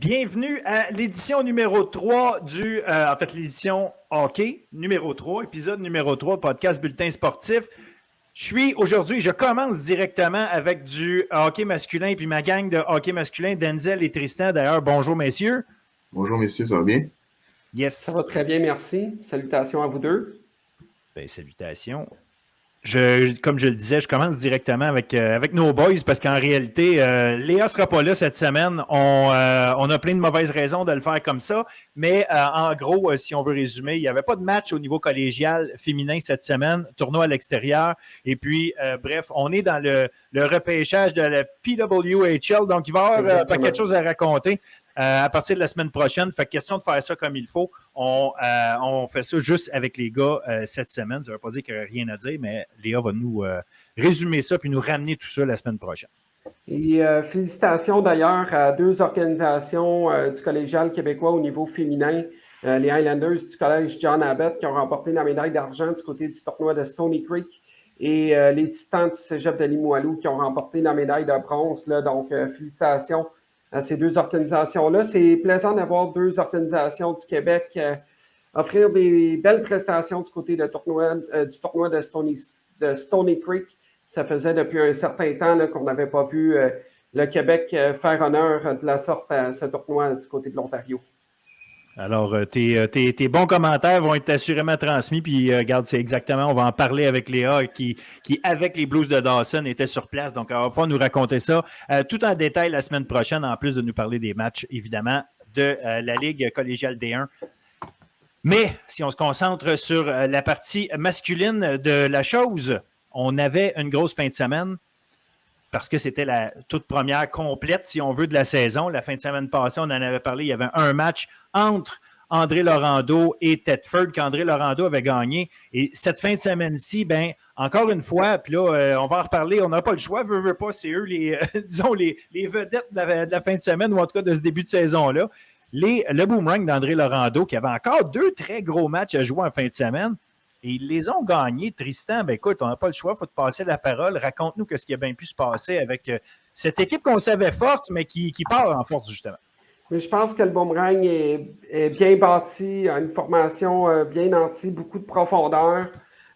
Bienvenue à l'édition numéro 3 l'édition hockey numéro 3, épisode numéro 3, podcast Bulletin sportif. Je commence directement avec du hockey masculin puis ma gang de hockey masculin, Denzel et Tristan. D'ailleurs, bonjour messieurs. Bonjour messieurs, ça va bien? Yes. Ça va très bien, merci. Salutations à vous deux. Bien, salutations. Comme je le disais, je commence directement avec nos boys parce qu'en réalité, Léa ne sera pas là cette semaine. On a plein de mauvaises raisons de le faire comme ça. Mais en gros, si on veut résumer, il n'y avait pas de match au niveau collégial féminin cette semaine, tournoi à l'extérieur. Et puis, bref, on est dans le repêchage de la PWHL. Donc, il va y avoir pas quelque chose à raconter. À partir de la semaine prochaine. Fait question de faire ça comme il faut. On fait ça juste avec les gars cette semaine. Ça ne veut pas dire qu'il n'y a rien à dire, mais Léa va nous résumer ça puis nous ramener tout ça la semaine prochaine. Et félicitations d'ailleurs à deux organisations du collégial québécois au niveau féminin. Les Highlanders du collège John Abbott qui ont remporté la médaille d'argent du côté du tournoi de Stony Creek et les Titans du cégep de Limoilou qui ont remporté la médaille de bronze. Là. Donc, félicitations à ces deux organisations-là. C'est plaisant d'avoir deux organisations du Québec offrir des belles prestations du côté du tournoi de Stony Creek. Ça faisait depuis un certain temps là, qu'on n'avait pas vu le Québec faire honneur de la sorte à ce tournoi du côté de l'Ontario. Alors, tes bons commentaires vont être assurément transmis. Puis, regarde, c'est exactement, on va en parler avec Léa qui avec les Blues de Dawson, était sur place. Donc, elle va pouvoir nous raconter ça tout en détail la semaine prochaine, en plus de nous parler des matchs, évidemment, de la Ligue collégiale D1. Mais, si on se concentre sur la partie masculine de la chose, on avait une grosse fin de semaine parce que c'était la toute première complète, si on veut, de la saison. La fin de semaine passée, on en avait parlé, il y avait un match entre André Laurando et Thetford qu'André Laurando avait gagné. Et cette fin de semaine-ci, bien, encore une fois, puis là, on va en reparler, on n'a pas le choix, veut pas, c'est eux les, disons, les vedettes de la fin de semaine, ou en tout cas de ce début de saison-là. Le Boomerang d'André Laurando, qui avait encore deux très gros matchs à jouer en fin de semaine, et ils les ont gagnés. Tristan, ben écoute, on n'a pas le choix, il faut te passer la parole. Raconte-nous ce qui a bien pu se passer avec cette équipe qu'on savait forte, mais qui part en force, justement. Mais je pense que le Boomerang est bien bâti, a une formation bien nantie, beaucoup de profondeur,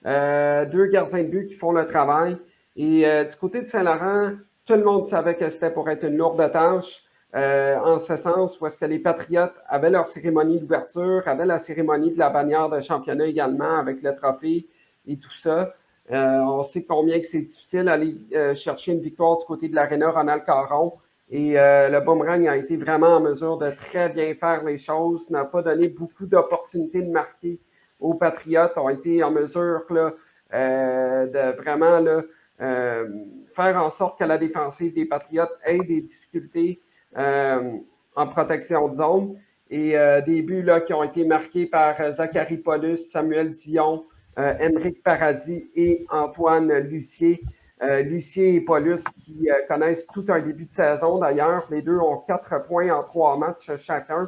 deux gardiens de but qui font le travail. Et du côté de Saint-Laurent, tout le monde savait que c'était pour être une lourde tâche. En ce sens, où est-ce que les Patriotes avaient leur cérémonie d'ouverture, avaient la cérémonie de la bannière de championnat également avec le trophée et tout ça. On sait combien que c'est difficile d'aller chercher une victoire du côté de l'Aréna Ronald Caron. Et le Boomerang a été vraiment en mesure de très bien faire les choses, n'a pas donné beaucoup d'opportunités de marquer aux Patriotes, ont été en mesure là, de vraiment là, faire en sorte que la défensive des Patriotes ait des difficultés en protection de zone. Et des buts là, qui ont été marqués par Zachary Paulus, Samuel Dion, Henrik Paradis et Antoine Lucier. Lucier et Paulus qui connaissent tout un début de saison d'ailleurs. Les deux ont 4 points en 3 matchs chacun.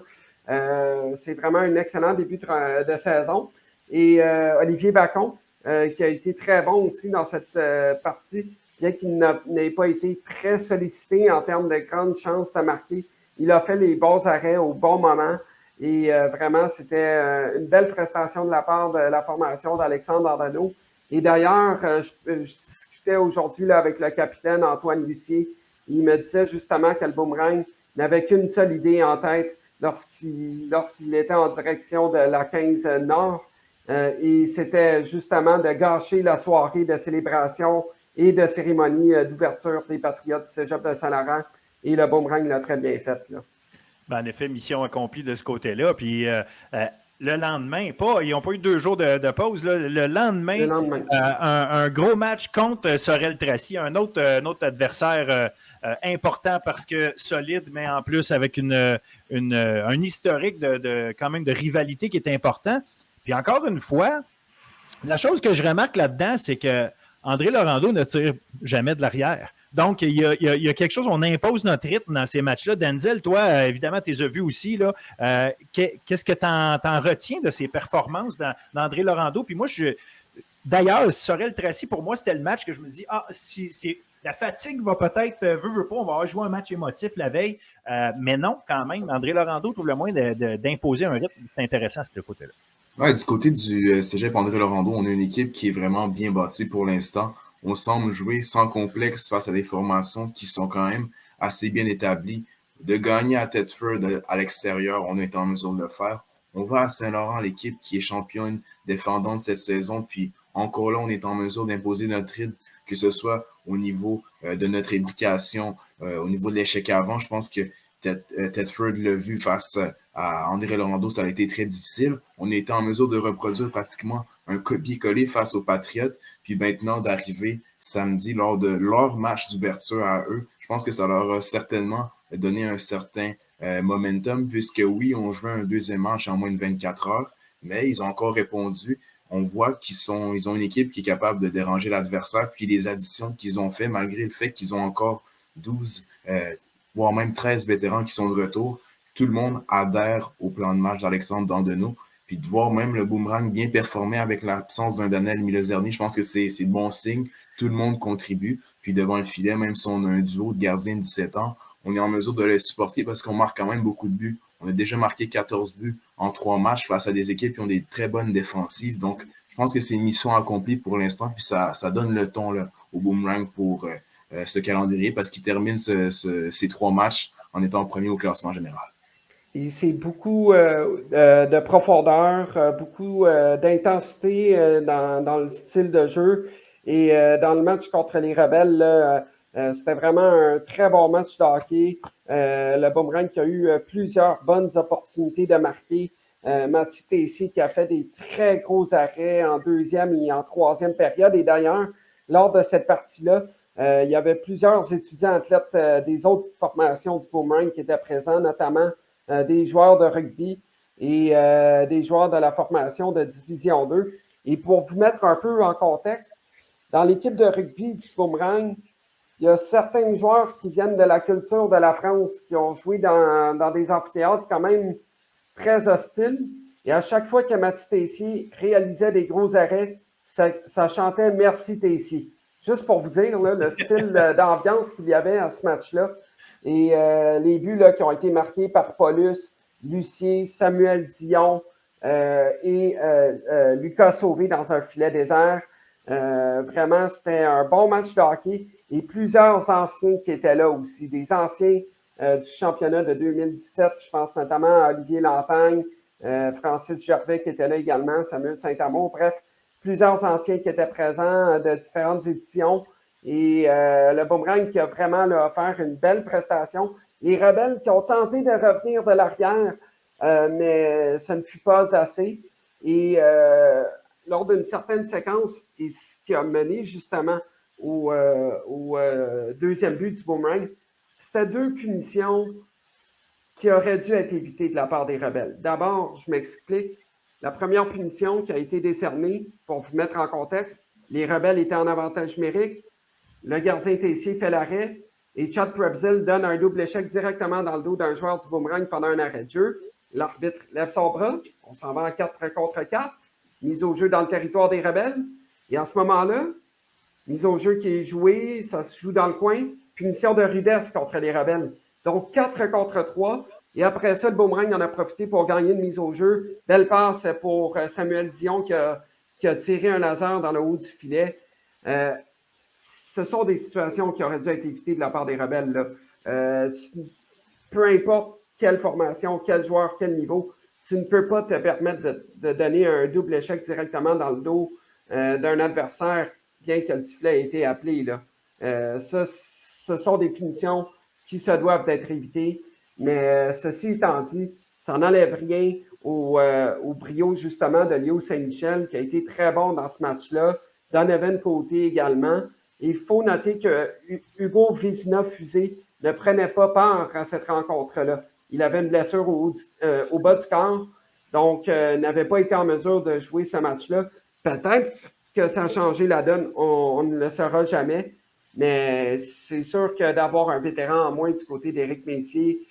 C'est vraiment un excellent début de saison. Et Olivier Bacon, qui a été très bon aussi dans cette partie, bien qu'il n'ait pas été très sollicité en termes de grandes chances de marquer. Il a fait les bons arrêts au bon moment. Et vraiment, c'était une belle prestation de la part de la formation d'Alexandre Ardano. Et d'ailleurs, je discutais aujourd'hui là, avec le capitaine Antoine Lucier. Il me disait justement que le Boomerang n'avait qu'une seule idée en tête lorsqu'il était en direction de la 15 Nord. Et c'était justement de gâcher la soirée de célébration et de cérémonie d'ouverture des Patriotes du cégep de Saint-Laurent. Et le Boomerang l'a très bien fait. Là. Ben, en effet, mission accomplie de ce côté-là. Puis le lendemain, ils n'ont pas eu 2 jours de pause. Là. Le lendemain. Un gros match contre Sorel Tracy, un autre adversaire important parce que solide, mais en plus avec un historique quand même de rivalité qui est important. Puis encore une fois, la chose que je remarque là-dedans, c'est que André Laurando ne tire jamais de l'arrière. Donc, il y a quelque chose, on impose notre rythme dans ces matchs-là. Denzel, toi, évidemment, tu les as vus aussi. Là. Qu'est-ce que tu en retiens de ces performances d'André Laurando? Puis moi, d'ailleurs, Sorel Tracy, pour moi, c'était le match que je me dis, la fatigue va peut-être, veut pas, on va avoir joué un match émotif la veille, mais non, quand même, André Laurando trouve le moyen d'imposer un rythme. C'est intéressant, ce côté-là. Ouais, du côté du Cégep André Laurando, on a une équipe qui est vraiment bien bâtie pour l'instant. On semble jouer sans complexe face à des formations qui sont quand même assez bien établies. De gagner à Thetford à l'extérieur, on est en mesure de le faire. On va à Saint-Laurent, l'équipe qui est championne défendante cette saison, puis encore là, on est en mesure d'imposer notre rythme, que ce soit au niveau de notre implication, au niveau de l'échec avant. Je pense que Thetford l'a vu face à André Laurando, ça a été très difficile. On était en mesure de reproduire pratiquement un copier-coller face aux Patriotes, puis maintenant d'arriver samedi lors de leur match d'ouverture à eux. Je pense que ça leur a certainement donné un certain momentum, puisque oui, on jouait un deuxième match en moins de 24 heures, mais ils ont encore répondu. On voit ils ont une équipe qui est capable de déranger l'adversaire, puis les additions qu'ils ont fait, malgré le fait qu'ils ont encore 12, voire même 13 vétérans qui sont de retour, tout le monde adhère au plan de match d'Alexandre Dandonneau. Puis de voir même le Boomerang bien performer avec l'absence d'un Daniel Milozerny, je pense que c'est de bon signe. Tout le monde contribue. Puis devant le filet, même si on a un duo de gardiens de 17 ans, on est en mesure de les supporter parce qu'on marque quand même beaucoup de buts. On a déjà marqué 14 buts en 3 matchs face à des équipes qui ont des très bonnes défensives. Donc, je pense que c'est une mission accomplie pour l'instant. Puis ça donne le ton là, au Boomerang pour ce calendrier parce qu'il termine ces 3 matchs en étant premier au classement général. Et c'est beaucoup de profondeur, beaucoup d'intensité dans le style de jeu. Et dans le match contre les Rebelles, là, c'était vraiment un très bon match de hockey. Le Boomerang qui a eu plusieurs bonnes opportunités de marquer. Mathieu Tessier qui a fait des très gros arrêts en deuxième et en troisième période. Et d'ailleurs, lors de cette partie-là, il y avait plusieurs étudiants athlètes des autres formations du Boomerang qui étaient présents, notamment des joueurs de rugby et des joueurs de la formation de Division 2. Et pour vous mettre un peu en contexte, dans l'équipe de rugby du Boomerang, il y a certains joueurs qui viennent de la culture de la France, qui ont joué dans des amphithéâtres quand même très hostiles. Et à chaque fois que Mathieu Tessier réalisait des gros arrêts, ça chantait « Merci Tessier ». Juste pour vous dire là, le style d'ambiance qu'il y avait à ce match-là. Et les buts là, qui ont été marqués par Paulus, Lucier, Samuel Dion et Lucas Sauvé dans un filet désert. Vraiment, c'était un bon match de hockey. Et plusieurs anciens qui étaient là aussi. Des anciens du championnat de 2017. Je pense notamment à Olivier Lantagne, Francis Gervais qui était là également, Samuel Saint-Amour. Bref, plusieurs anciens qui étaient présents de différentes éditions. Et le Boomerang qui a vraiment là, offert une belle prestation. Les Rebelles qui ont tenté de revenir de l'arrière, mais ça ne fut pas assez. Et lors d'une certaine séquence, et ce qui a mené justement au deuxième but du Boomerang, c'était 2 punitions qui auraient dû être évitées de la part des Rebelles. D'abord, je m'explique. La première punition qui a été décernée, pour vous mettre en contexte, les Rebelles étaient en avantage numérique. Le gardien Tessier fait l'arrêt et Chad Prebzel donne un double échec directement dans le dos d'un joueur du Boomerang pendant un arrêt de jeu. L'arbitre lève son bras. On s'en va en 4 contre 4. Mise au jeu dans le territoire des Rebelles. Et en ce moment-là, mise au jeu qui est jouée, ça se joue dans le coin. Punition de rudesse contre les Rebelles. Donc 4 contre 3. Et après ça, le Boomerang en a profité pour gagner une mise au jeu. Belle passe pour Samuel Dion qui a tiré un laser dans le haut du filet. Ce sont des situations qui auraient dû être évitées de la part des Rebelles. Là. Peu importe quelle formation, quel joueur, quel niveau, tu ne peux pas te permettre de donner un double échec directement dans le dos d'un adversaire, bien que le sifflet ait été appelé. Là. Ce sont des punitions qui se doivent d'être évitées. Mais ceci étant dit, ça n'enlève rien au brio justement de Léo Saint-Michel, qui a été très bon dans ce match-là. Donovan Côté également. Il faut noter que Hugo Vézina-Fusé ne prenait pas part à cette rencontre-là. Il avait une blessure au bas du corps, donc n'avait pas été en mesure de jouer ce match-là. Peut-être que ça a changé la donne, on ne le saura jamais, mais c'est sûr que d'avoir un vétéran en moins du côté d'Éric Messier,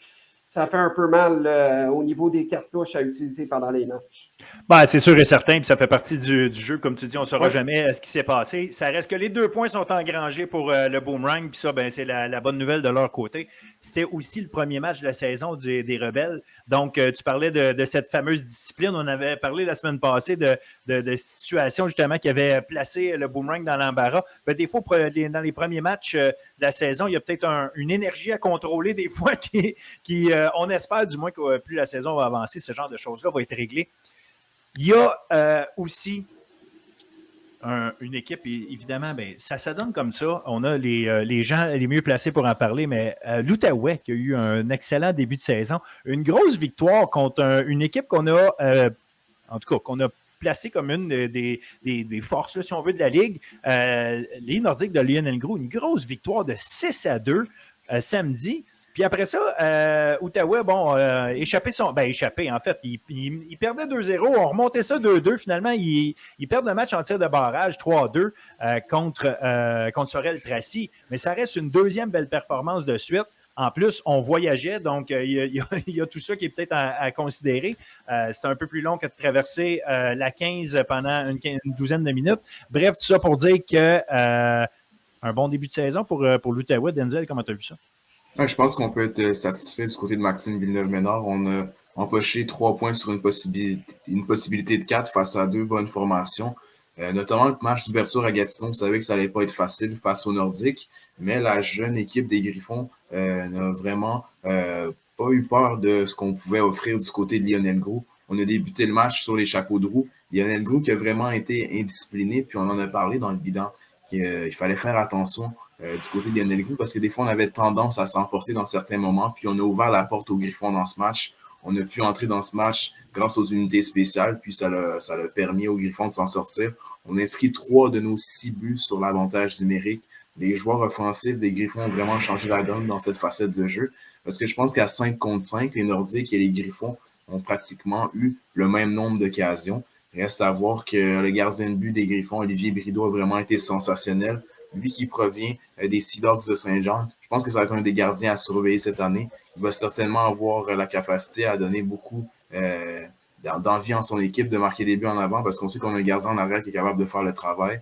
ça fait un peu mal au niveau des cartouches à utiliser pendant les matchs. Ben, c'est sûr et certain, puis ça fait partie du jeu. Comme tu dis, on ne saura Ouais. jamais ce qui s'est passé. Ça reste que les 2 points sont engrangés pour le Boomerang, puis ça, ben, c'est la bonne nouvelle de leur côté. C'était aussi le premier match de la saison des Rebelles. Donc, tu parlais de cette fameuse discipline. On avait parlé la semaine passée de situations justement qui avaient placé le Boomerang dans l'embarras. Ben, des fois, dans les premiers matchs de la saison, il y a peut-être une énergie à contrôler des fois qui on espère du moins que plus la saison va avancer, ce genre de choses-là va être réglé. Il y a aussi une équipe, évidemment, ben, ça donne comme ça. On a les gens les mieux placés pour en parler, mais l'Outaouais qui a eu un excellent début de saison, une grosse victoire contre une équipe qu'on a, en tout cas, qu'on a placée comme une des forces, là, si on veut, de la Ligue. Les Nordiques de Lionel Groulx, une grosse victoire de 6-2 samedi. Puis après ça, Outaouais, échappé, en fait. Il perdait 2-0. On remontait ça 2-2. Finalement, ils perdent le match en tir de barrage 3-2 contre Sorel-Tracy. Mais ça reste une deuxième belle performance de suite. En plus, on voyageait, donc il y a tout ça qui est peut-être à considérer. C'est un peu plus long que de traverser la 15 pendant une douzaine de minutes. Bref, tout ça pour dire que un bon début de saison pour l'Outaouais. Denzel, comment tu as vu ça? Ouais, je pense qu'on peut être satisfait du côté de Maxime Villeneuve-Ménard. On a empoché 3 points sur une possibilité de 4 face à 2 bonnes formations. Notamment le match d'ouverture à Gatineau, on savait que ça allait pas être facile face aux Nordiques, mais la jeune équipe des Griffons n'a vraiment pas eu peur de ce qu'on pouvait offrir du côté de Lionel Groulx. On a débuté le match sur les chapeaux de roue. Lionel Groulx qui a vraiment été indiscipliné, puis on en a parlé dans le bilan qu'il fallait faire attention du côté de Lionel Groulx parce que des fois, on avait tendance à s'emporter dans certains moments, puis on a ouvert la porte aux Griffons dans ce match. On a pu entrer dans ce match grâce aux unités spéciales, puis ça l'a permis aux Griffons de s'en sortir. On a inscrit 3 de nos 6 buts sur l'avantage numérique. Les joueurs offensifs des Griffons ont vraiment changé la donne dans cette facette de jeu parce que je pense qu'à 5 contre 5, les Nordiques et les Griffons ont pratiquement eu le même nombre d'occasions. Reste à voir que le gardien de but des Griffons, Olivier Brideau, a vraiment été sensationnel. Lui qui provient des Sea Dogs de Saint-Jean, je pense que ça va être un des gardiens à surveiller cette année. Il va certainement avoir la capacité à donner beaucoup d'envie en son équipe de marquer des buts en avant parce qu'on sait qu'on a un gardien en arrière qui est capable de faire le travail.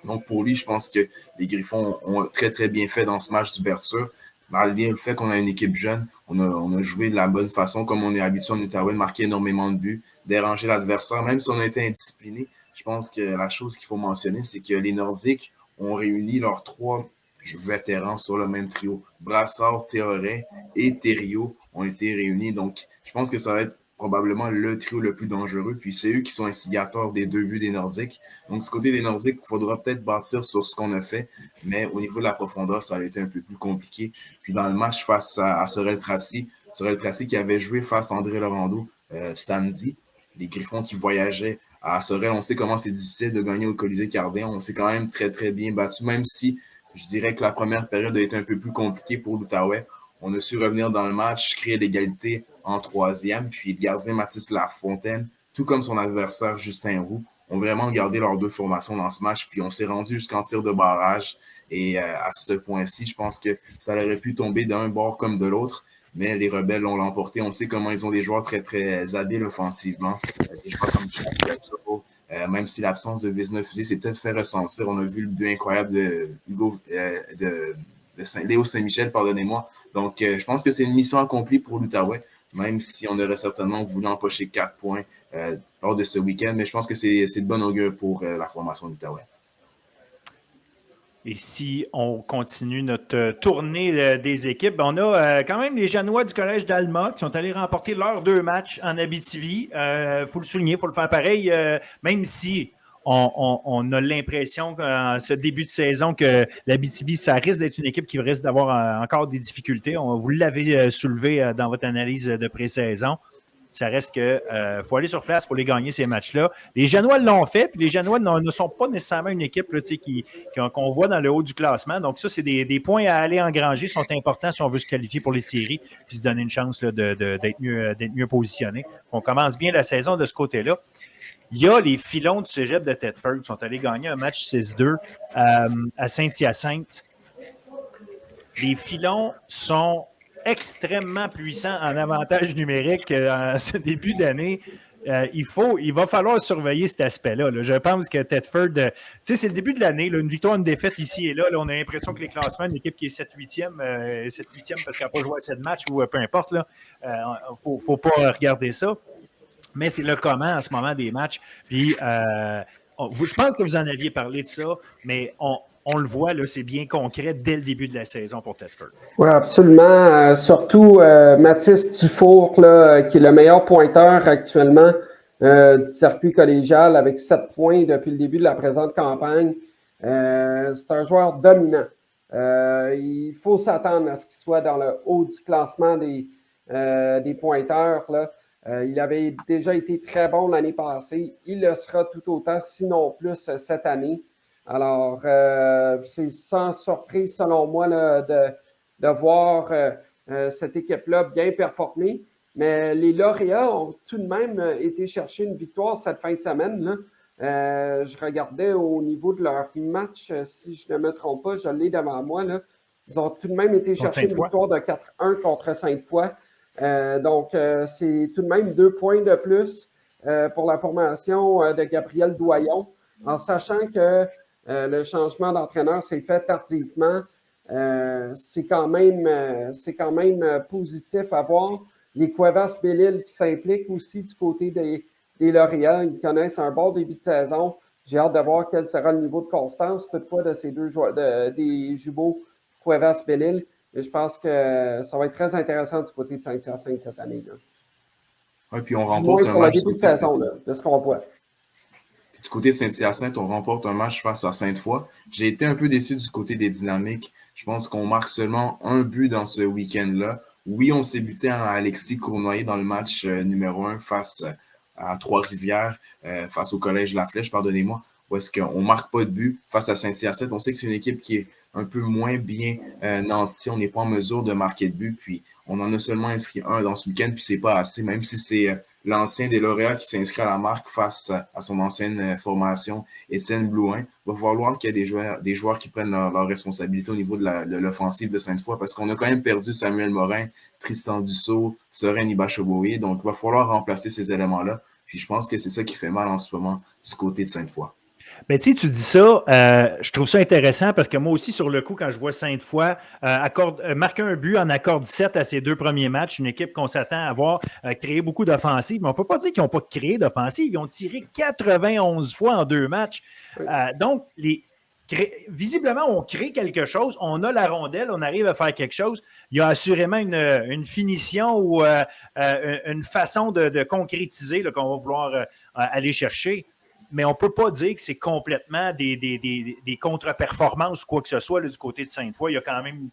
Donc pour lui, je pense que les Griffons ont très très bien fait dans ce match d'ouverture. Malgré le fait qu'on a une équipe jeune, on a joué de la bonne façon comme on est habitué en Outaouais de marquer énormément de buts, déranger l'adversaire, même si on a été indiscipliné. Je pense que la chose qu'il faut mentionner, c'est que les Nordiques ont réuni leurs 3 vétérans sur le même trio. Brassard, Théoret et Thériault ont été réunis. Donc, je pense que ça va être probablement le trio le plus dangereux. Puis, c'est eux qui sont instigateurs des 2 buts des Nordiques. Donc, du côté des Nordiques, il faudra peut-être bâtir sur ce qu'on a fait. Mais au niveau de la profondeur, ça a été un peu plus compliqué. Puis, dans le match face à Sorel-Tracy qui avait joué face à André Laurando samedi, les Griffons qui voyageaient à Sorel, on sait comment c'est difficile de gagner au Colisée Cardin. On s'est quand même très, très bien battu, même si je dirais que la première période a été un peu plus compliquée pour l'Outaouais. On a su revenir dans le match, créer l'égalité en 3e, puis le gardien Mathis Lafontaine, tout comme son adversaire Justin Roux, ont vraiment gardé leurs 2 formations dans ce match, puis on s'est rendu jusqu'en tir de barrage. Et à ce point-ci, je pense que ça aurait pu tomber d'un bord comme de l'autre. Mais les Rebelles l'ont l'emporté. On sait comment ils ont des joueurs très, très habiles offensivement. Des joueurs comme Chapel, même si l'absence de Villeneuve-Fusé s'est peut-être fait ressentir. On a vu le but incroyable de Léo Saint-Michel, pardonnez-moi. Donc, je pense que c'est une mission accomplie pour l'Outaouais, même si on aurait certainement voulu empocher 4 points lors de ce week-end. Mais je pense que c'est de bon augure pour la formation de l'Outaouais. Et si on continue notre tournée des équipes, on a quand même les Janois du Collège d'Alma qui sont allés remporter leurs 2 matchs en Abitibi. Faut le souligner, il faut le faire pareil, même si on a l'impression en ce début de saison que l'Abitibi, ça risque d'être une équipe qui risque d'avoir encore des difficultés. Vous l'avez soulevé dans votre analyse de pré-saison. Ça reste que faut aller sur place, il faut les gagner, ces matchs-là. Les Janois l'ont fait, puis les Janois ne sont pas nécessairement une équipe là, qu'on voit dans le haut du classement. Donc, ça, c'est des points à aller engranger, sont importants si on veut se qualifier pour les séries, puis se donner une chance là, d'être mieux positionné. On commence bien la saison de ce côté-là. Il y a les Filons du cégep de Thetford qui sont allés gagner un match 6-2 à Saint-Hyacinthe. Les Filons sont extrêmement puissants en avantage numérique en ce début d'année. Il va falloir surveiller cet aspect-là. Là. Je pense que Tedford, c'est le début de l'année, là, une victoire, une défaite ici et là. On a l'impression que les classements, une équipe qui est 7-8e, parce qu'elle n'a pas joué assez de matchs ou peu importe, il ne faut pas regarder ça. Mais c'est le comment en ce moment des matchs. Puis, je pense que vous en aviez parlé de ça, mais on le voit, là, c'est bien concret dès le début de la saison pour Tedford. Oui, absolument. Surtout Mathis Dufour, là, qui est le meilleur pointeur actuellement du circuit collégial avec 7 points depuis le début de la présente campagne. C'est un joueur dominant. Il faut s'attendre à ce qu'il soit dans le haut du classement des pointeurs. Là. Il avait déjà été très bon l'année passée. Il le sera tout autant, sinon plus, cette année. Alors, c'est sans surprise, selon moi, là, de voir cette équipe-là bien performer. Mais les lauréats ont tout de même été chercher une victoire cette fin de semaine. Là. Je regardais au niveau de leur match, si je ne me trompe pas, je l'ai devant moi. Là. Ils ont tout de même été chercher une victoire de 4-1 contre Sainte-Foy. Donc, c'est tout de même 2 points de plus pour la formation de Gabriel Doyon, en sachant que le changement d'entraîneur s'est fait tardivement. C'est quand même positif à voir. Les Cuevas Belle-Île qui s'impliquent aussi du côté des lauréats. Ils connaissent un bon début de saison. J'ai hâte de voir quel sera le niveau de constance, toutefois, de ces deux joueurs, des jumeaux Cuevas Belle-Île. Et je pense que ça va être très intéressant du côté de Saint-Hyacinthe cette année. Oui, puis on remporte un match. Pour le début de saison, là, de ce qu'on voit. Du côté de Saint-Hyacinthe, on remporte un match face à Sainte-Foy. J'ai été un peu déçu du côté des dynamiques. Je pense qu'on marque seulement un but dans ce week-end-là. Oui, on s'est buté à Alexis Cournoyer dans le match numéro 1 face à Trois-Rivières, face au Collège La Flèche, pardonnez-moi, où est-ce qu'on ne marque pas de but face à Saint-Hyacinthe. On sait que c'est une équipe qui est un peu moins bien nantie. On n'est pas en mesure de marquer de but. Puis on en a seulement inscrit un dans ce week-end, puis c'est pas assez, même si c'est l'ancien des lauréats qui s'inscrit à la marque face à son ancienne formation, Étienne Blouin. Il va falloir qu'il y ait des joueurs qui prennent leur responsabilité au niveau de l'offensive de Sainte-Foy, parce qu'on a quand même perdu Samuel Morin, Tristan Dussault, Soren Ibacheboye. Donc, il va falloir remplacer ces éléments-là. Puis je pense que c'est ça qui fait mal en ce moment du côté de Sainte-Foy. Mais tu sais, tu dis ça, je trouve ça intéressant parce que moi aussi, sur le coup, quand je vois Sainte-Foy marquer un but en accord 17 à ses 2 premiers matchs, une équipe qu'on s'attend à voir créer beaucoup d'offensives, mais on ne peut pas dire qu'ils n'ont pas créé d'offensives. Ils ont tiré 91 fois en 2 matchs. Donc, visiblement, on crée quelque chose, on a la rondelle, on arrive à faire quelque chose. Il y a assurément une finition ou une façon de concrétiser là, qu'on va vouloir aller chercher. Mais on ne peut pas dire que c'est complètement des contre-performances ou quoi que ce soit là, du côté de Sainte-Foy. Il y a quand même,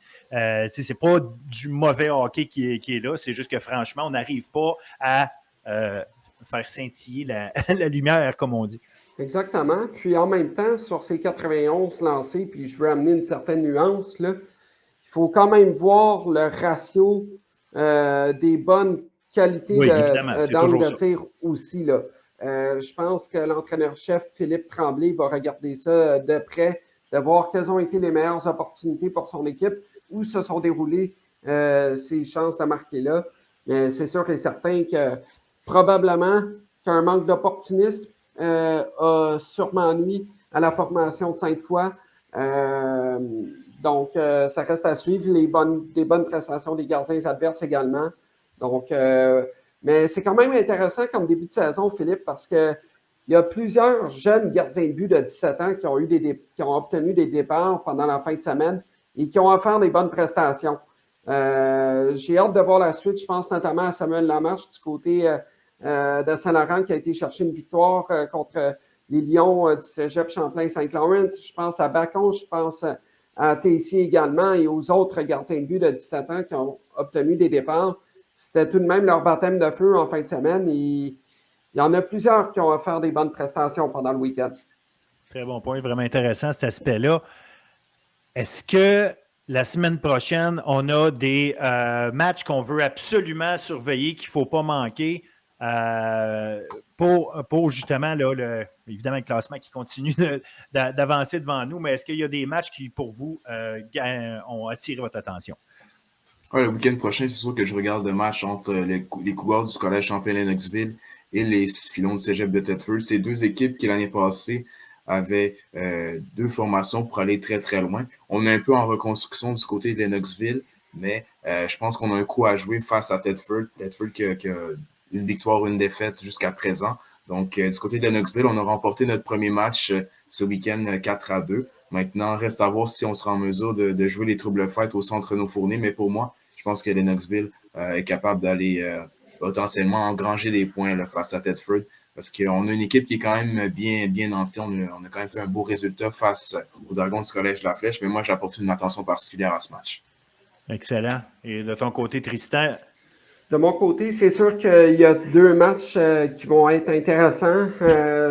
c'est pas du mauvais hockey qui est là, c'est juste que franchement, on n'arrive pas à faire scintiller la lumière, comme on dit. Exactement. Puis en même temps, sur ces 91 lancés, puis je veux amener une certaine nuance, là, il faut quand même voir le ratio des bonnes qualités d'angle de tir aussi. Là. Je pense que l'entraîneur-chef Philippe Tremblay va regarder ça de près, de voir quelles ont été les meilleures opportunités pour son équipe, où se sont déroulées ces chances de marquer là. Mais c'est sûr et certain que probablement qu'un manque d'opportunisme a sûrement nuit à la formation de Sainte-Foy. Donc, ça reste à suivre des bonnes prestations des gardiens adverses également. Donc, mais c'est quand même intéressant comme début de saison, Philippe, parce qu'il y a plusieurs jeunes gardiens de but de 17 ans qui ont obtenu des départs pendant la fin de semaine et qui ont offert des bonnes prestations. J'ai hâte de voir la suite. Je pense notamment à Samuel Lamarche du côté de Saint-Laurent qui a été chercher une victoire contre les Lions du Cégep Champlain-Saint-Laurent. Je pense à Bacon, je pense à Tessier également et aux autres gardiens de but de 17 ans qui ont obtenu des départs. C'était tout de même leur baptême de feu en fin de semaine. Et il y en a plusieurs qui ont offert des bonnes prestations pendant le week-end. Très bon point, vraiment intéressant cet aspect-là. Est-ce que la semaine prochaine, on a des matchs qu'on veut absolument surveiller, qu'il ne faut pas manquer pour justement, là, évidemment, le classement qui continue d'avancer devant nous, mais est-ce qu'il y a des matchs qui, pour vous, ont attiré votre attention? Ouais, le week-end prochain, c'est sûr que je regarde le match entre les Cougars du Collège Champlain-Lennoxville et les Filons du Cégep de Thetford. C'est deux équipes qui, l'année passée, avaient deux formations pour aller très, très loin. On est un peu en reconstruction du côté de Lennoxville, mais je pense qu'on a un coup à jouer face à Thetford. Thetford qui a une victoire, une défaite jusqu'à présent. Donc, du côté de Lennoxville, on a remporté notre premier match ce week-end 4-2. Maintenant, reste à voir si on sera en mesure de jouer les troubles fêtes au centre Renaud Fournier, mais pour moi, je pense que Lennoxville est capable d'aller potentiellement engranger des points là, face à Thetford parce qu'on a une équipe qui est quand même bien nantie. On a quand même fait un beau résultat face aux Dragons du Collège de la Flèche, mais moi, j'apporte une attention particulière à ce match. Excellent. Et de ton côté, Tristan? De mon côté, c'est sûr qu'il y a deux matchs qui vont être intéressants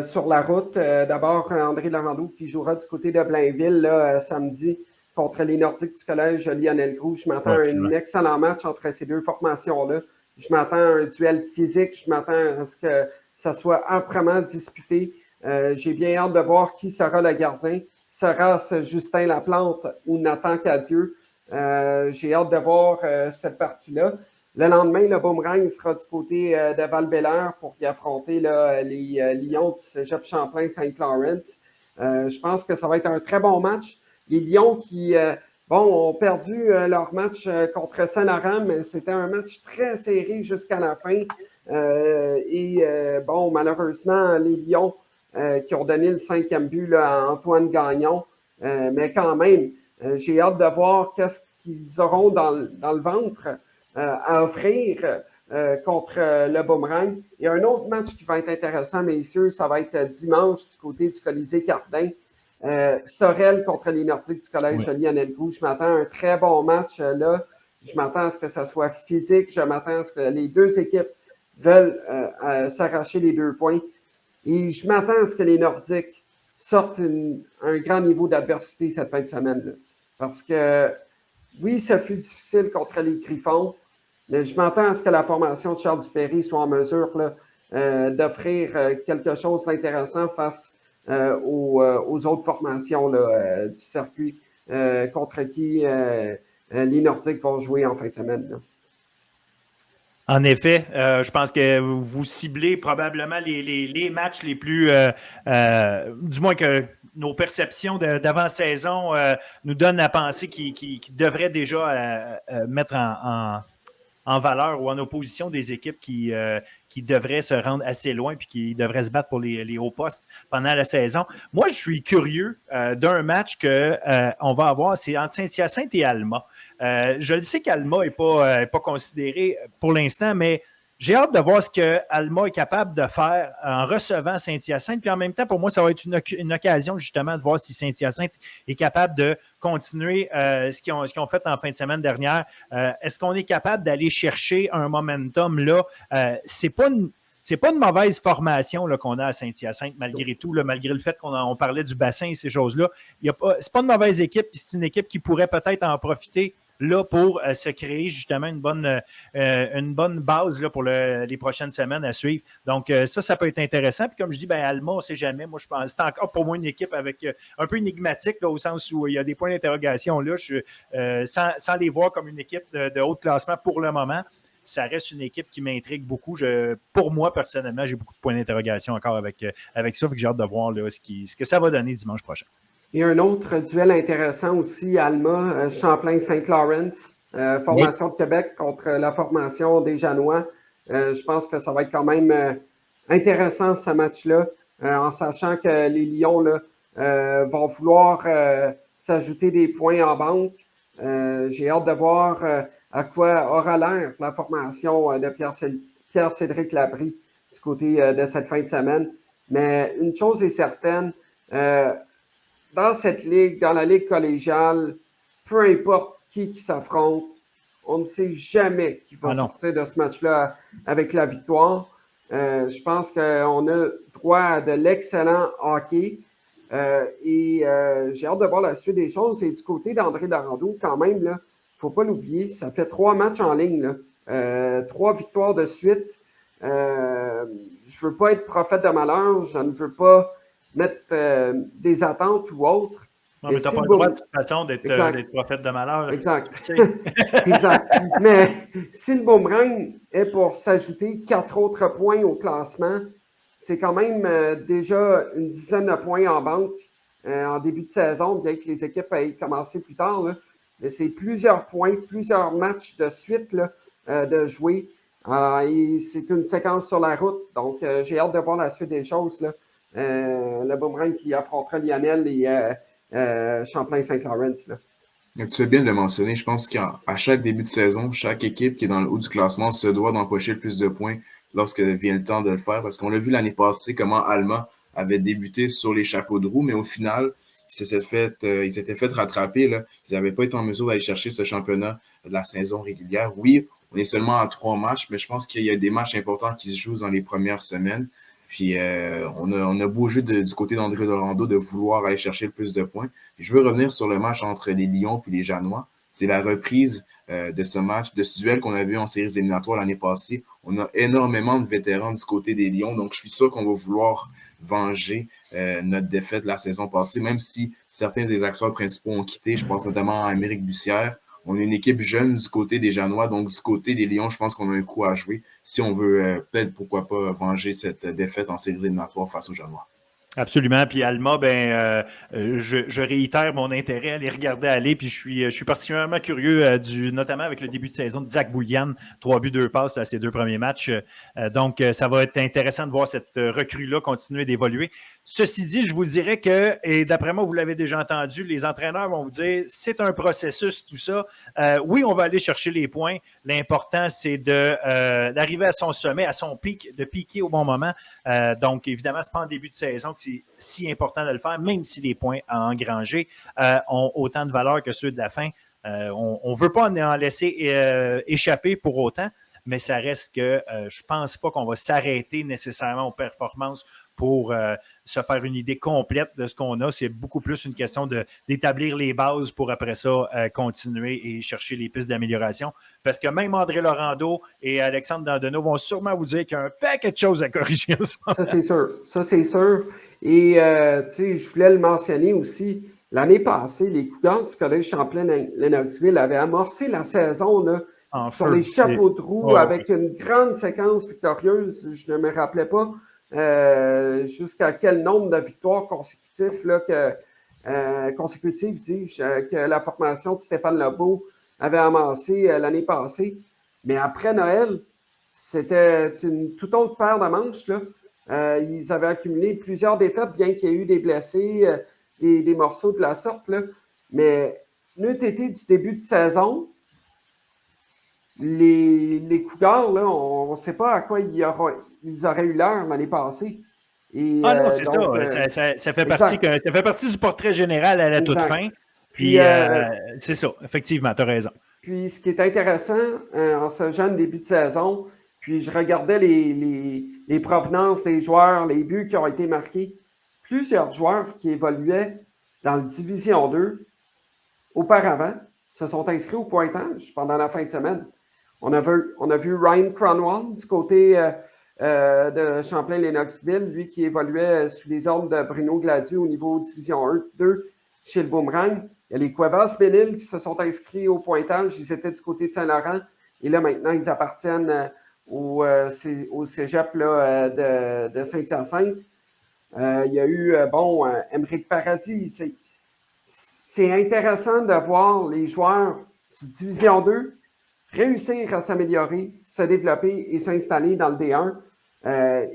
sur la route. D'abord, André Larandeau qui jouera du côté de Blainville là, samedi contre les Nordiques du Collège Lionel Groux. Je m'attends à un excellent match entre ces deux formations-là. Je m'attends à un duel physique. Je m'attends à ce que ça soit âprement disputé. J'ai bien hâte de voir qui sera le gardien. Sera-ce Justin Laplante ou Nathan Cadieux? J'ai hâte de voir cette partie-là. Le lendemain, le Boomerang sera du côté de Val-Bélair pour y affronter là, les Lions du Cégep Champlain-Saint-Laurent. Je pense que ça va être un très bon match. Les Lions qui ont perdu leur match contre Saint-Laurent, mais c'était un match très serré jusqu'à la fin. Malheureusement, les Lions qui ont donné le 5e but là, à Antoine Gagnon. Mais quand même, j'ai hâte de voir qu'est-ce qu'ils auront dans le ventre à offrir contre le Boomerang. Il y a un autre match qui va être intéressant, messieurs, ça va être dimanche du côté du Colisée Cardin. Sorel contre les Nordiques du Collège Lionel Groux. Je m'attends à un très bon match là. Je m'attends à ce que ça soit physique. Je m'attends à ce que les deux équipes veulent s'arracher les 2 points. Et je m'attends à ce que les Nordiques sortent un grand niveau d'adversité cette fin de semaine. Là. Parce que, oui, ça fut difficile contre les Griffons, mais je m'attends à ce que la formation de Charles Dupéry soit en mesure là, d'offrir quelque chose d'intéressant face aux autres formations là, du circuit contre qui les Nordiques vont jouer en fin de semaine. Là. En effet, je pense que vous ciblez probablement les matchs les plus, du moins que nos perceptions d'avant-saison nous donnent à penser qu'ils devraient déjà mettre en valeur ou en opposition des équipes qui devraient se rendre assez loin puis qui devraient se battre pour les hauts postes pendant la saison. Moi, je suis curieux d'un match qu'on va avoir, c'est entre Saint-Hyacinthe et Alma. Je le sais qu'Alma n'est pas considéré pour l'instant, mais j'ai hâte de voir ce que Alma est capable de faire en recevant Saint-Hyacinthe. Puis en même temps, pour moi, ça va être une occasion justement de voir si Saint-Hyacinthe est capable de continuer ce qu'ils ont fait en fin de semaine dernière. Est-ce qu'on est capable d'aller chercher un momentum là? C'est pas une mauvaise formation là, qu'on a à Saint-Hyacinthe, malgré tout, là, malgré le fait qu'on parlait du bassin et ces choses-là. C'est pas une mauvaise équipe, puis c'est une équipe qui pourrait peut-être en profiter là pour se créer justement une bonne base là, pour les prochaines semaines à suivre. Donc, ça peut être intéressant. Puis comme je dis, Alma, on ne sait jamais. Moi, je pense que c'est encore pour moi une équipe avec un peu énigmatique là, au sens où il y a des points d'interrogation là, sans les voir comme une équipe de haut classement pour le moment. Ça reste une équipe qui m'intrigue beaucoup. Pour moi, personnellement, j'ai beaucoup de points d'interrogation encore avec ça. Fait que j'ai hâte de voir là, ce que ça va donner dimanche prochain. Et un autre duel intéressant aussi, Alma, Champlain-Saint-Laurent, formation de Québec contre la formation des Janois. Je pense que ça va être quand même intéressant ce match-là, en sachant que les Lions là, vont vouloir s'ajouter des points en banque. J'ai hâte de voir à quoi aura l'air la formation de Pierre-Cédric Labrie du côté de cette fin de semaine. Mais une chose est certaine, dans cette ligue, dans la ligue collégiale, peu importe qui s'affronte, on ne sait jamais qui va sortir de ce match-là avec la victoire. Je pense qu'on a droit à de l'excellent hockey et j'ai hâte de voir la suite des choses. Et du côté d'André Larandeau, quand même, il ne faut pas l'oublier, ça fait 3 matchs en ligne, 3 victoires de suite. Je ne veux pas être prophète de malheur, je ne veux pas mettre des attentes ou autres, Non, mais tu n'as pas le droit de toute façon d'être prophète de malheur. Exact. Tu sais. Exact. Mais si le boomerang est pour s'ajouter 4 autres points au classement, c'est quand même déjà une dizaine de points en banque en début de saison, bien que les équipes aient commencé plus tard. Là. Mais c'est plusieurs points, plusieurs matchs de suite là, de jouer. C'est une séquence sur la route, donc j'ai hâte de voir la suite des choses. Là. Le boomerang qui affrontera Lionel et Champlain-Saint-Laurent. Tu fais bien de le mentionner. Je pense qu'à chaque début de saison, chaque équipe qui est dans le haut du classement se doit d'empocher le plus de points lorsque vient le temps de le faire. Parce qu'on l'a vu l'année passée comment Alma avait débuté sur les chapeaux de roue, mais au final, ils s'étaient fait rattraper. Là. Ils n'avaient pas été en mesure d'aller chercher ce championnat de la saison régulière. Oui, on est seulement à 3 matchs, mais je pense qu'il y a des matchs importants qui se jouent dans les premières semaines. Puis on a beau jeu du côté d'André Dorando de vouloir aller chercher le plus de points. Je veux revenir sur le match entre les Lions et les Janois. C'est la reprise de ce match, de ce duel qu'on a vu en séries éliminatoires l'année passée. On a énormément de vétérans du côté des Lions, donc je suis sûr qu'on va vouloir venger notre défaite de la saison passée, même si certains des acteurs principaux ont quitté. Je pense notamment à Amérique Bussière. On est une équipe jeune du côté des Janois, donc du côté des Lions, je pense qu'on a un coup à jouer si on veut peut-être, pourquoi pas, venger cette défaite en séries éliminatoires face aux Janois. Absolument. Puis Alma, je réitère mon intérêt à les regarder aller. Puis je suis particulièrement curieux notamment avec le début de saison de Zach Boulian, 3 buts, 2 passes à ses 2 premiers matchs. Donc, ça va être intéressant de voir cette recrue-là continuer d'évoluer. Ceci dit, je vous dirais que, et d'après moi, vous l'avez déjà entendu, les entraîneurs vont vous dire, c'est un processus, tout ça. Oui, on va aller chercher les points. L'important, c'est d'arriver à son sommet, à son pic, de piquer au bon moment. Donc, évidemment, ce n'est pas en début de saison que c'est si important de le faire, même si les points à engranger ont autant de valeur que ceux de la fin. On ne veut pas en laisser échapper pour autant, mais ça reste que je ne pense pas qu'on va s'arrêter nécessairement aux performances pour se faire une idée complète de ce qu'on a. C'est beaucoup plus une question d'établir les bases pour après ça continuer et chercher les pistes d'amélioration. Parce que même André Laurando et Alexandre Dandonneau vont sûrement vous dire qu'il y a un paquet de choses à corriger en ce moment. Ça, c'est sûr. Ça, c'est sûr. Et, tu sais, je voulais le mentionner aussi. L'année passée, les Cougars du Collège Champlain-Lennoxville avaient amorcé la saison là, sur les chapeaux de roue avec une grande séquence victorieuse. Je ne me rappelais pas jusqu'à quel nombre de victoires consécutives que la formation de Stéphane Lebeau avait amassé l'année passée. Mais après Noël, c'était une toute autre paire de manches. Là. Ils avaient accumulé plusieurs défaites, bien qu'il y ait eu des blessés, des morceaux de la sorte. Là. Mais n'eût été du début de saison, les Cougars, là, on ne sait pas à quoi ils auraient eu l'air l'année passée. Et, non, c'est donc, ça. Ça fait partie du portrait général à la toute fin. Puis, c'est ça, effectivement, tu as raison. Puis, ce qui est intéressant en ce jeune début de saison, puis je regardais les provenances des joueurs, les buts qui ont été marqués. Plusieurs joueurs qui évoluaient dans le Division 2 auparavant se sont inscrits au pointage pendant la fin de semaine. On a vu Ryan Cronwall du côté de Champlain-Lennoxville, lui qui évoluait sous les ordres de Bruno Gladieux au niveau Division 2 chez le Boomerang. Il y a les Cuevas Bénil qui se sont inscrits au pointage. Ils étaient du côté de Saint-Laurent. Et là, maintenant, ils appartiennent au cégep là, de Saint-Hyacinthe. Il y a eu, Émeric Paradis. C'est intéressant de voir les joueurs du Division 2 réussir à s'améliorer, se développer et s'installer dans le D1.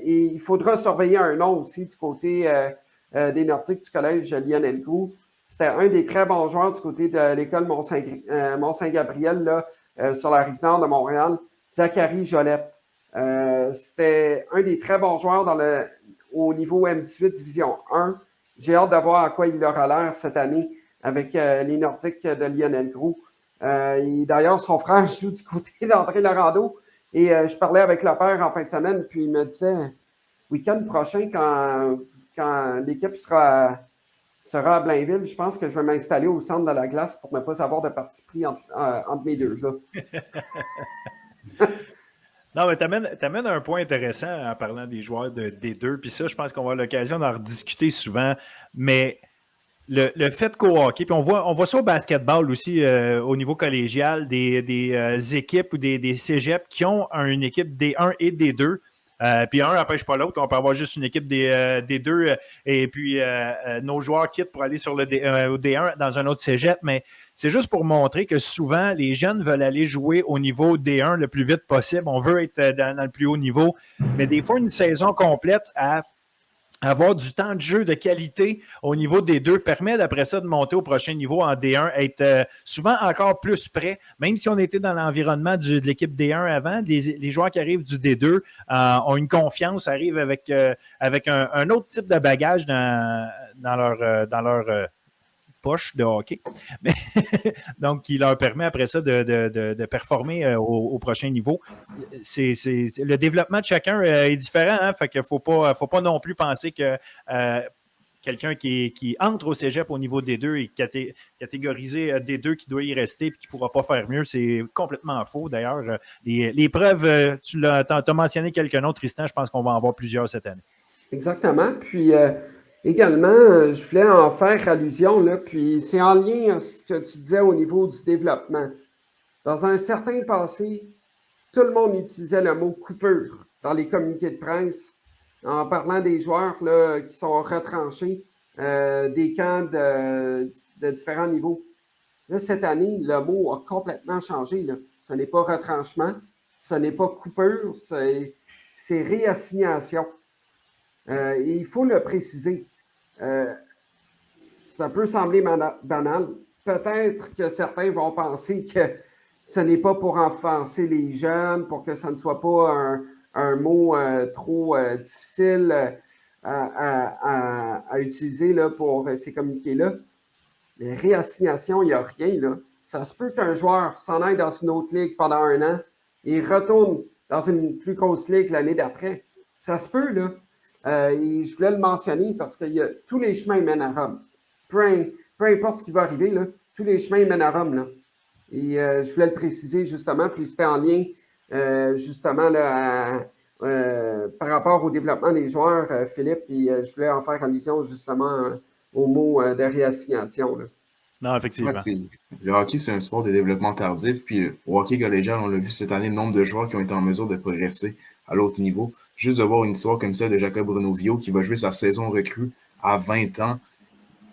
Et il faudra surveiller un nom aussi du côté des Nordiques du collège Lionel Groux. C'était un des très bons joueurs du côté de l'école Mont-Saint-Gabriel là, sur la rive nord de Montréal, Zachary Jolette. C'était un des très bons joueurs au niveau M18 Division 1. J'ai hâte de voir à quoi il aura l'air cette année avec les Nordiques de Lionel Groux. Et d'ailleurs, son frère joue du côté d'André Laurando. Et je parlais avec le père en fin de semaine, puis il me disait, week-end prochain, quand l'équipe sera à Blainville, je pense que je vais m'installer au centre de la glace pour ne pas avoir de parti pris entre mes deux gars. Non, mais tu amènes un point intéressant en parlant des joueurs des deux. Puis ça, je pense qu'on va avoir l'occasion d'en rediscuter souvent. Mais le fait qu'au hockey, puis on voit ça au basketball aussi au niveau collégial, des équipes ou des cégeps qui ont une équipe D1 et D2. Puis un n'empêche pas l'autre. On peut avoir juste une équipe des deux et puis nos joueurs quittent pour aller sur au D1 dans un autre cégep. Mais c'est juste pour montrer que souvent, les jeunes veulent aller jouer au niveau D1 le plus vite possible. On veut être dans le plus haut niveau. Mais des fois, une saison complète à avoir du temps de jeu de qualité au niveau des deux permet d'après ça de monter au prochain niveau en D1, être souvent encore plus prêt, même si on était dans l'environnement de l'équipe D1 avant, les joueurs qui arrivent du D2 ont une confiance, arrivent avec un autre type de bagage dans leur poche de hockey. Mais, donc, qui leur permet après ça de performer au prochain niveau. Le développement de chacun est différent, hein, fait qu'il ne faut pas non plus penser que quelqu'un qui entre au cégep au niveau des deux et catégorisé des deux qui doit y rester et qui ne pourra pas faire mieux, c'est complètement faux. D'ailleurs, les preuves, tu as mentionné quelqu'un d'autre, Tristan, je pense qu'on va en voir plusieurs cette année. Exactement. Puis également, je voulais en faire allusion, là, puis c'est en lien à ce que tu disais au niveau du développement. Dans un certain passé, tout le monde utilisait le mot coupure dans les communiqués de presse en parlant des joueurs là, qui sont retranchés des camps de différents niveaux. Là, cette année, le mot a complètement changé. Là. Ce n'est pas retranchement, ce n'est pas coupure, c'est réassignation. Et il faut le préciser. Ça peut sembler banal. Peut-être que certains vont penser que ce n'est pas pour offenser les jeunes, pour que ça ne soit pas un mot trop difficile à utiliser là, pour ces communiqués-là. Mais réassignation, il n'y a rien. Là. Ça se peut qu'un joueur s'en aille dans une autre ligue pendant 1 an et retourne dans une plus grosse ligue l'année d'après. Ça se peut, là. Et je voulais le mentionner parce que tous les chemins mènent à Rome. Peu importe ce qui va arriver, là, tous les chemins mènent à Rome. Là. Et je voulais le préciser justement, puis c'était en lien justement là, par rapport au développement des joueurs, Philippe, et je voulais en faire allusion justement au mot de réassignation. Là. Non, effectivement. Le hockey, c'est un sport de développement tardif. Puis au hockey collégial, on l'a vu cette année, le nombre de joueurs qui ont été en mesure de progresser à l'autre niveau. Juste de voir une histoire comme ça de Jacob Renovio qui va jouer sa saison recrue à 20 ans.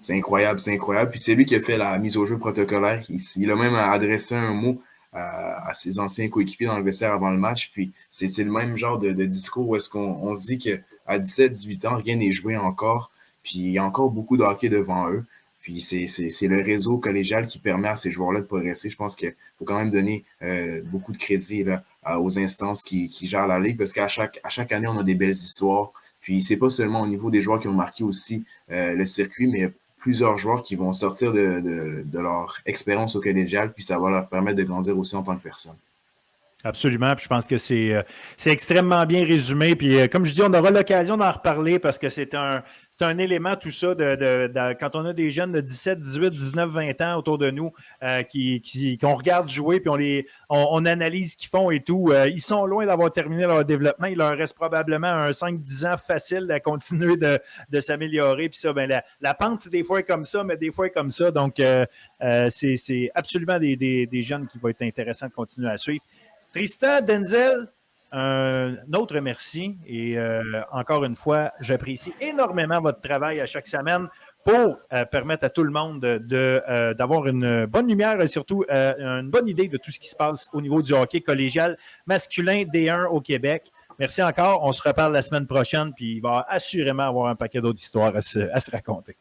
C'est incroyable, c'est incroyable. Puis c'est lui qui a fait la mise au jeu protocolaire. Il a même adressé un mot à ses anciens coéquipiers dans le vestiaire avant le match. Puis c'est le même genre de discours où est-ce qu'on se dit qu'à 17-18 ans, rien n'est joué encore. Puis il y a encore beaucoup de hockey devant eux. Puis c'est le réseau collégial qui permet à ces joueurs-là de progresser. Je pense qu'il faut quand même donner beaucoup de crédit là, aux instances qui gèrent la ligue parce qu'à chaque année, on a des belles histoires. Puis c'est pas seulement au niveau des joueurs qui ont marqué aussi le circuit, mais plusieurs joueurs qui vont sortir de leur expérience au collégial, puis ça va leur permettre de grandir aussi en tant que personne. Absolument, puis je pense que c'est extrêmement bien résumé. Puis comme je dis, on aura l'occasion d'en reparler parce que c'est un élément tout ça quand on a des jeunes de 17, 18, 19, 20 ans autour de nous qu'on regarde jouer puis on analyse ce qu'ils font et tout. Ils sont loin d'avoir terminé leur développement. Il leur reste probablement un 5-10 ans facile à continuer de s'améliorer. Puis ça, ben la pente, des fois est comme ça, mais des fois est comme ça. Donc, c'est absolument des jeunes qui vont être intéressants de continuer à suivre. Tristan, Denzel, un autre merci et encore une fois, j'apprécie énormément votre travail à chaque semaine pour permettre à tout le monde d'avoir une bonne lumière et surtout une bonne idée de tout ce qui se passe au niveau du hockey collégial masculin D1 au Québec. Merci encore, on se reparle la semaine prochaine puis il va assurément avoir un paquet d'autres histoires à se raconter.